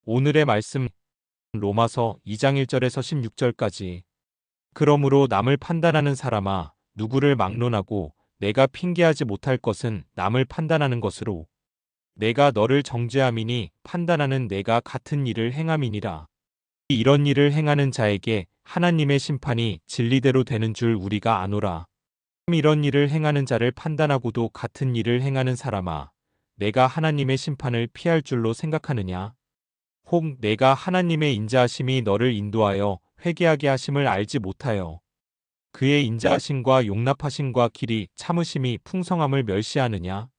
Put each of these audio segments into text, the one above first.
오늘의 말씀 로마서 2장 1절에서 16절까지. 그러므로 남을 판단하는 사람아, 누구를 막론하고 내가 핑계하지 못할 것은 남을 판단하는 것으로 내가 너를 정죄함이니 판단하는 내가 같은 일을 행함이니라. 이런 일을 행하는 자에게 하나님의 심판이 진리대로 되는 줄 우리가 아노라. 이런 일을 행하는 자를 판단하고도 같은 일을 행하는 사람아, 내가 하나님의 심판을 피할 줄로 생각하느냐? 혹 내가 하나님의 인자하심이 너를 인도하여 회개하게 하심을 알지 못하여 그의 인자하심과 용납하심과 길이 참으심이 풍성함을 멸시하느냐?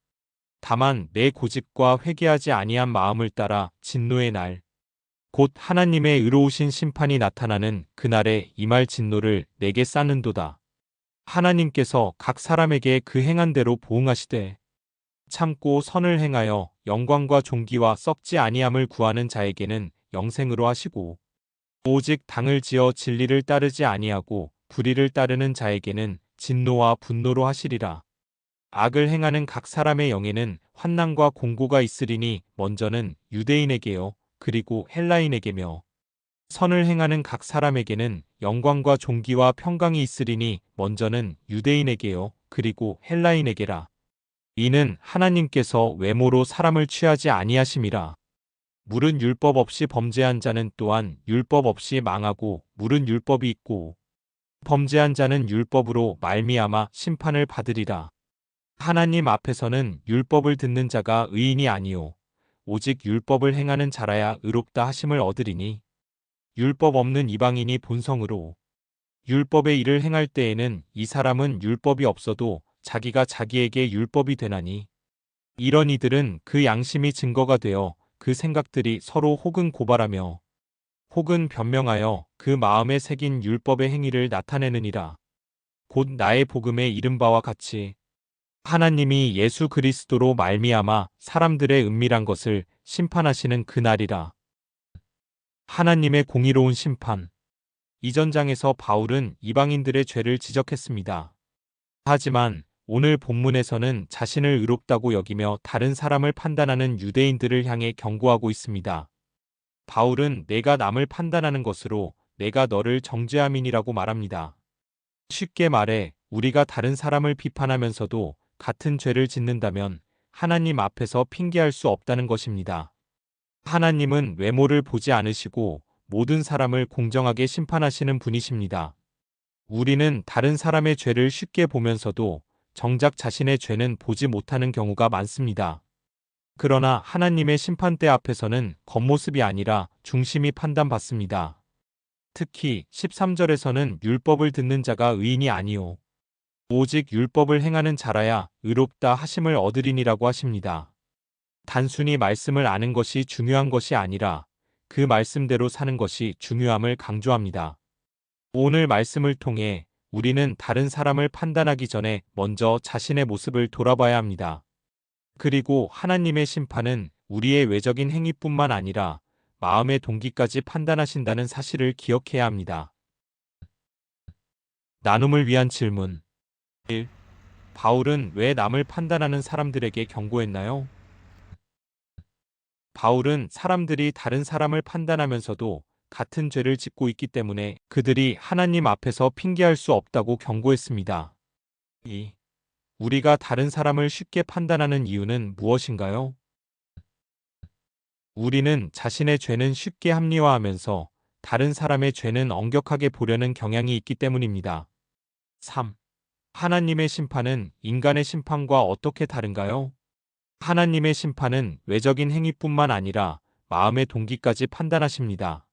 다만 내 고집과 회개하지 아니한 마음을 따라 진노의 날, 곧 하나님의 의로우신 심판이 나타나는 그날에 임할 진노를 내게 쌓는도다. 하나님께서 각 사람에게 그 행한 대로 보응하시되 참고 선을 행하여 영광과 존귀와 썩지 아니함을 구하는 자에게는 영생으로 하시고 오직 당을 지어 진리를 따르지 아니하고 불의를 따르는 자에게는 진노와 분노로 하시리라. 악을 행하는 각 사람의 영에는 환난과 공고가 있으리니 먼저는 유대인에게요 그리고 헬라인에게며 선을 행하는 각 사람에게는 영광과 존귀와 평강이 있으리니 먼저는 유대인에게요 그리고 헬라인에게라. 이는 하나님께서 외모로 사람을 취하지 아니하심이라. 물은 율법 없이 범죄한 자는 또한 율법 없이 망하고 물은 율법이 있고 범죄한 자는 율법으로 말미암아 심판을 받으리라. 하나님 앞에서는 율법을 듣는 자가 의인이 아니요 오직 율법을 행하는 자라야 의롭다 하심을 얻으리니 율법 없는 이방인이 본성으로 율법의 일을 행할 때에는 이 사람은 율법이 없어도 자기가 자기에게 율법이 되나니 이런 이들은 그 양심이 증거가 되어 그 생각들이 서로 혹은 고발하며 혹은 변명하여 그 마음에 새긴 율법의 행위를 나타내느니라. 곧 나의 복음에 이른 바와 같이 하나님이 예수 그리스도로 말미암아 사람들의 은밀한 것을 심판하시는 그날이라. 하나님의 공의로운 심판. 이전 장에서 바울은 이방인들의 죄를 지적했습니다. 하지만 오늘 본문에서는 자신을 의롭다고 여기며 다른 사람을 판단하는 유대인들을 향해 경고하고 있습니다. 바울은 내가 남을 판단하는 것으로 내가 너를 정죄함이니라고 말합니다. 쉽게 말해 우리가 다른 사람을 비판하면서도 같은 죄를 짓는다면 하나님 앞에서 핑계할 수 없다는 것입니다. 하나님은 외모를 보지 않으시고 모든 사람을 공정하게 심판하시는 분이십니다. 우리는 다른 사람의 죄를 쉽게 보면서도 정작 자신의 죄는 보지 못하는 경우가 많습니다. 그러나 하나님의 심판대 앞에서는 겉모습이 아니라 중심이 판단받습니다. 특히 13절에서는 율법을 듣는 자가 의인이 아니요 오직 율법을 행하는 자라야 의롭다 하심을 얻으리니라고 하십니다. 단순히 말씀을 아는 것이 중요한 것이 아니라 그 말씀대로 사는 것이 중요함을 강조합니다. 오늘 말씀을 통해 우리는 다른 사람을 판단하기 전에 먼저 자신의 모습을 돌아봐야 합니다. 그리고 하나님의 심판은 우리의 외적인 행위뿐만 아니라 마음의 동기까지 판단하신다는 사실을 기억해야 합니다. 나눔을 위한 질문 1. 바울은 왜 남을 판단하는 사람들에게 경고했나요? 바울은 사람들이 다른 사람을 판단하면서도 같은 죄를 짓고 있기 때문에 그들이 하나님 앞에서 핑계할 수 없다고 경고했습니다. 2. 우리가 다른 사람을 쉽게 판단하는 이유는 무엇인가요? 우리는 자신의 죄는 쉽게 합리화하면서 다른 사람의 죄는 엄격하게 보려는 경향이 있기 때문입니다. 3. 하나님의 심판은 인간의 심판과 어떻게 다른가요? 하나님의 심판은 외적인 행위뿐만 아니라 마음의 동기까지 판단하십니다.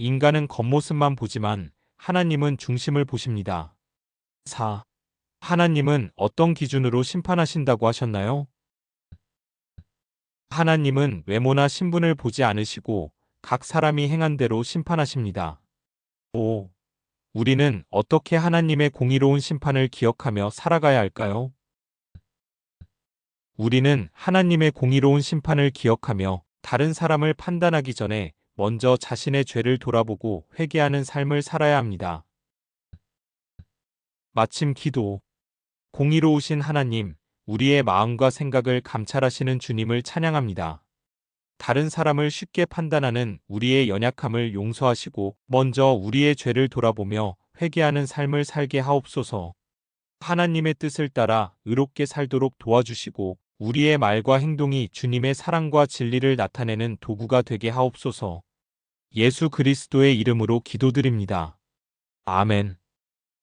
인간은 겉모습만 보지만 하나님은 중심을 보십니다. 4. 하나님은 어떤 기준으로 심판하신다고 하셨나요? 하나님은 외모나 신분을 보지 않으시고 각 사람이 행한 대로 심판하십니다. 5. 우리는 어떻게 하나님의 공의로운 심판을 기억하며 살아가야 할까요? 우리는 하나님의 공의로운 심판을 기억하며 다른 사람을 판단하기 전에 먼저 자신의 죄를 돌아보고 회개하는 삶을 살아야 합니다. 마침 기도. 공의로우신 하나님, 우리의 마음과 생각을 감찰하시는 주님을 찬양합니다. 다른 사람을 쉽게 판단하는 우리의 연약함을 용서하시고 먼저 우리의 죄를 돌아보며 회개하는 삶을 살게 하옵소서. 하나님의 뜻을 따라 의롭게 살도록 도와주시고 우리의 말과 행동이 주님의 사랑과 진리를 나타내는 도구가 되게 하옵소서. 예수 그리스도의 이름으로 기도드립니다. 아멘.